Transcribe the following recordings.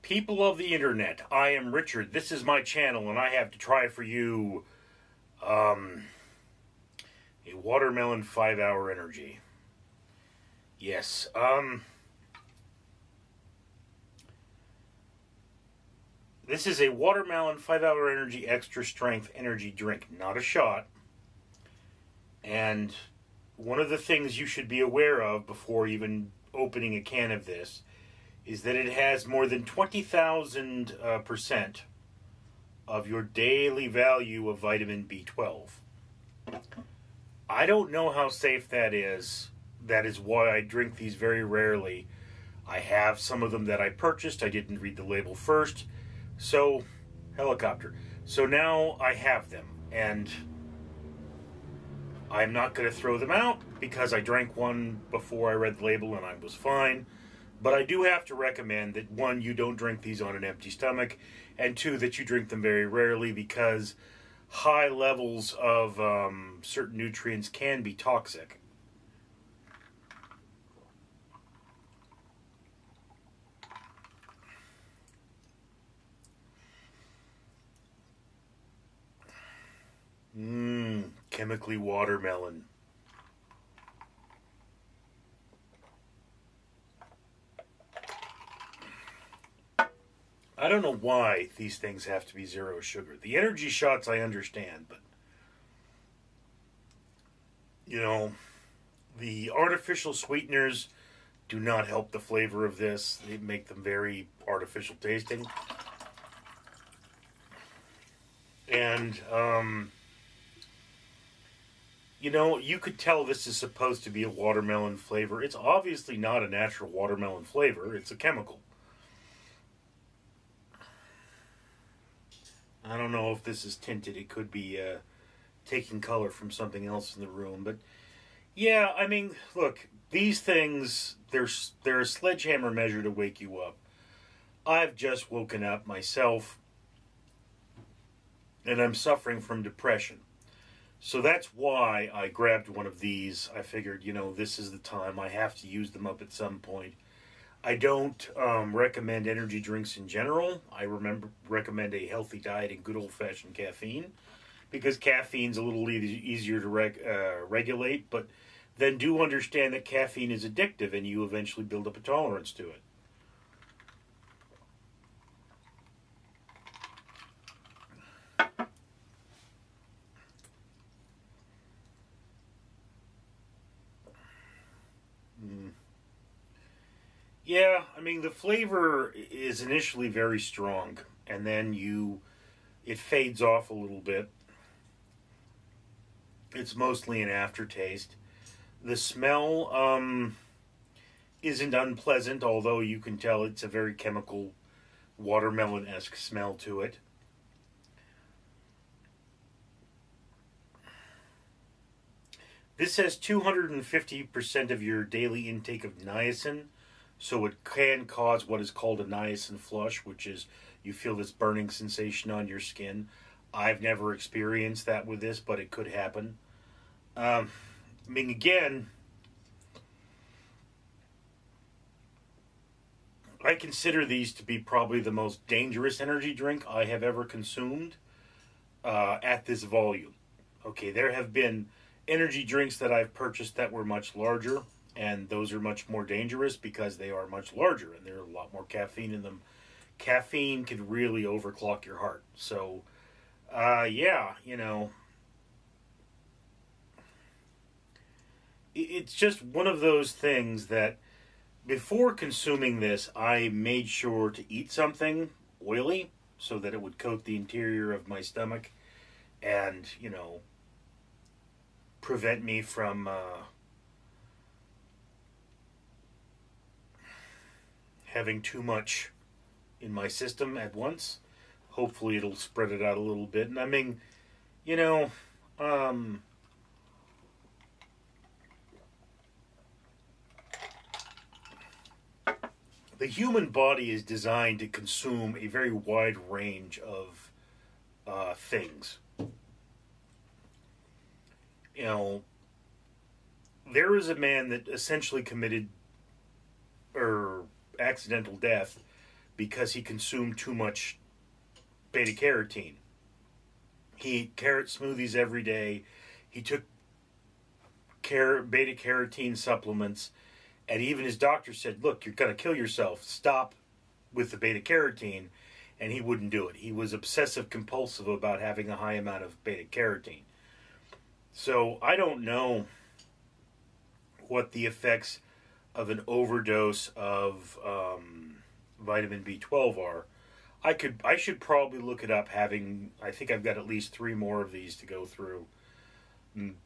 People of the internet, I am Richard. This is my channel, and I have to try for you a watermelon 5-hour energy. Yes, this is a watermelon 5-hour energy extra strength energy drink, not a shot. And one of the things you should be aware of before even opening a can of this is that it has more than 20,000% of your daily value of vitamin B12. I don't know how safe that is. That is why I drink these very rarely. I have some of them that I purchased. I didn't read the label first. So, helicopter. So now I have them. And I'm not going to throw them out because I drank one before I read the label and I was fine. But I do have to recommend that, one, you don't drink these on an empty stomach, and two, that you drink them very rarely because high levels of certain nutrients can be toxic. Chemically watermelon. I don't know why these things have to be zero sugar. The energy shots I understand, but you know, the artificial sweeteners do not help the flavor of this. They make them very artificial tasting. And you know, you could tell this is supposed to be a watermelon flavor. It's obviously not a natural watermelon flavor. It's a chemical. I don't know if this is tinted. It could be taking color from something else in the room. But yeah, I mean, look, these things, they're a sledgehammer measure to wake you up. I've just woken up myself, and I'm suffering from depression. So that's why I grabbed one of these. I figured, you know, this is the time. I have to use them up at some point. I don't recommend energy drinks in general. I recommend a healthy diet and good old-fashioned caffeine, because caffeine's a little easier to regulate, but then do understand that caffeine is addictive and you eventually build up a tolerance to it. Yeah, I mean, the flavor is initially very strong, and then it fades off a little bit. It's mostly an aftertaste. The smell isn't unpleasant, although you can tell it's a very chemical, watermelon-esque smell to it. This has 250% of your daily intake of niacin, so it can cause what is called a niacin flush, which is you feel this burning sensation on your skin. I've never experienced that with this, but it could happen. I mean, again, I consider these to be probably the most dangerous energy drink I have ever consumed at this volume. Okay, there have been energy drinks that I've purchased that were much larger, and those are much more dangerous because they are much larger and there's a lot more caffeine in them. Caffeine can really overclock your heart. So, yeah, you know, it's just one of those things that before consuming this, I made sure to eat something oily so that it would coat the interior of my stomach and, you know, prevent me from having too much in my system at once. Hopefully it'll spread it out a little bit. And I mean, you know, the human body is designed to consume a very wide range of things. You know, there is a man that essentially committed accidental death because he consumed too much beta carotene. He ate carrot smoothies every day. He took beta carotene supplements, and even his doctor said, look, you're going to kill yourself. Stop with the beta carotene. And he wouldn't do it. He was obsessive compulsive about having a high amount of beta carotene. So I don't know what the effects of an overdose of vitamin B12 are. I should probably look it up. I think I've got at least 3 more of these to go through.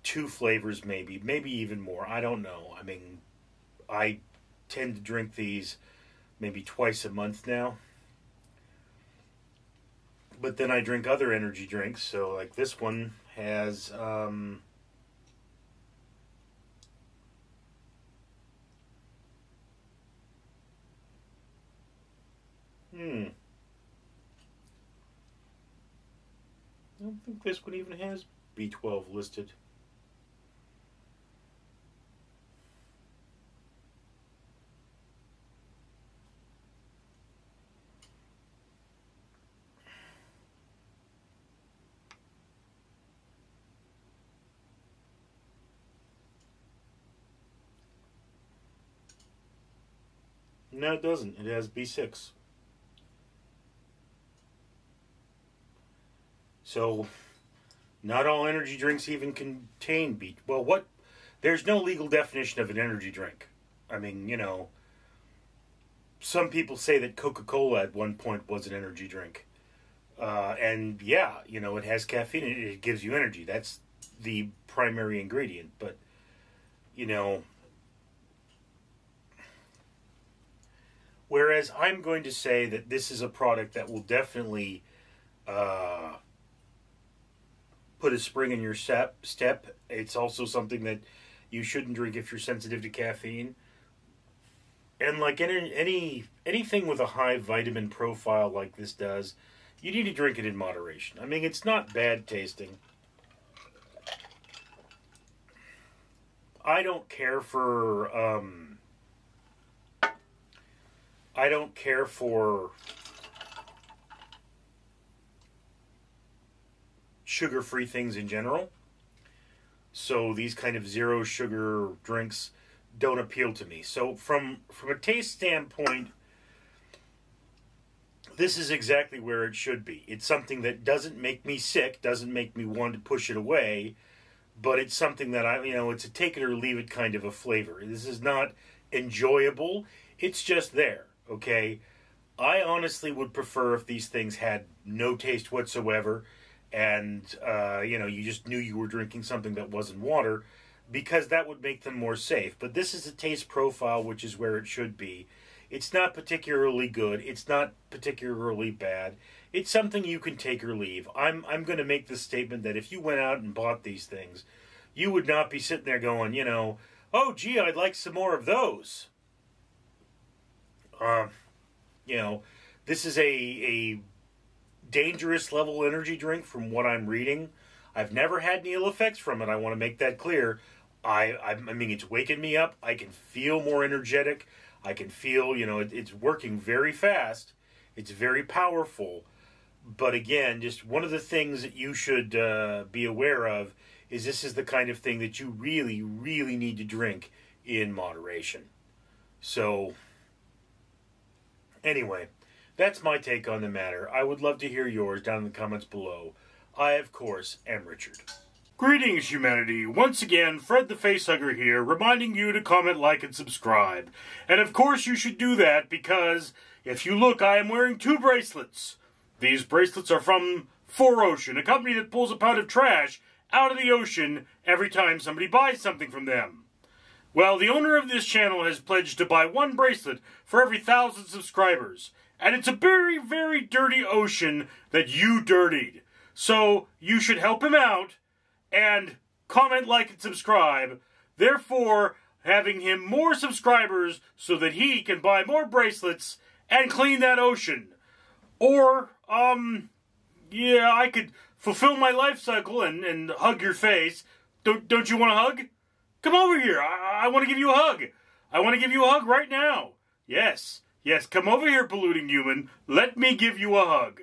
2 flavors maybe even more. I don't know. I mean, I tend to drink these maybe twice a month now. But then I drink other energy drinks. So like this one has I don't think this one even has B12 listed. No, it doesn't. It has B6. So, not all energy drinks even contain B. Well, what? There's no legal definition of an energy drink. I mean, you know, some people say that Coca-Cola at one point was an energy drink. And yeah, you know, it has caffeine in it. It gives you energy. That's the primary ingredient. But, you know, whereas I'm going to say that this is a product that will definitely put a spring in your step. It's also something that you shouldn't drink if you're sensitive to caffeine. And like anything with a high vitamin profile like this does, you need to drink it in moderation. I mean, it's not bad tasting. I don't care for sugar-free things in general. So these kind of zero sugar drinks don't appeal to me. So from a taste standpoint, this is exactly where it should be. It's something that doesn't make me sick, doesn't make me want to push it away, but it's something that it's a take it or leave it kind of a flavor. This is not enjoyable. It's just there, okay? I honestly would prefer if these things had no taste whatsoever, and you just knew you were drinking something that wasn't water, because that would make them more safe. But this is a taste profile, which is where it should be. It's not particularly good. It's not particularly bad. It's something you can take or leave. I'm going to make the statement that if you went out and bought these things, you would not be sitting there going, oh, gee, I'd like some more of those. This is a dangerous level energy drink from what I'm reading. I've never had any ill effects from it. I want to make that clear. I mean, it's waking me up. I can feel more energetic. I can feel, it's working very fast. It's very powerful. But again, just one of the things that you should be aware of is this is the kind of thing that you really, really need to drink in moderation. So, anyway, that's my take on the matter. I would love to hear yours down in the comments below. I, of course, am Richard. Greetings, humanity. Once again, Fred the Facehugger here, reminding you to comment, like, and subscribe. And of course you should do that because, if you look, I am wearing 2 bracelets. These bracelets are from 4Ocean, a company that pulls a pound of trash out of the ocean every time somebody buys something from them. Well, the owner of this channel has pledged to buy 1 bracelet for every 1,000 subscribers. And it's a very, very dirty ocean that you dirtied. So, you should help him out and comment, like, and subscribe, therefore having him more subscribers so that he can buy more bracelets and clean that ocean. Or, yeah, I could fulfill my life cycle and hug your face. Don't you want a hug? Come over here. I want to give you a hug. I want to give you a hug right now. Yes, Yes, come over here, polluting human. Let me give you a hug.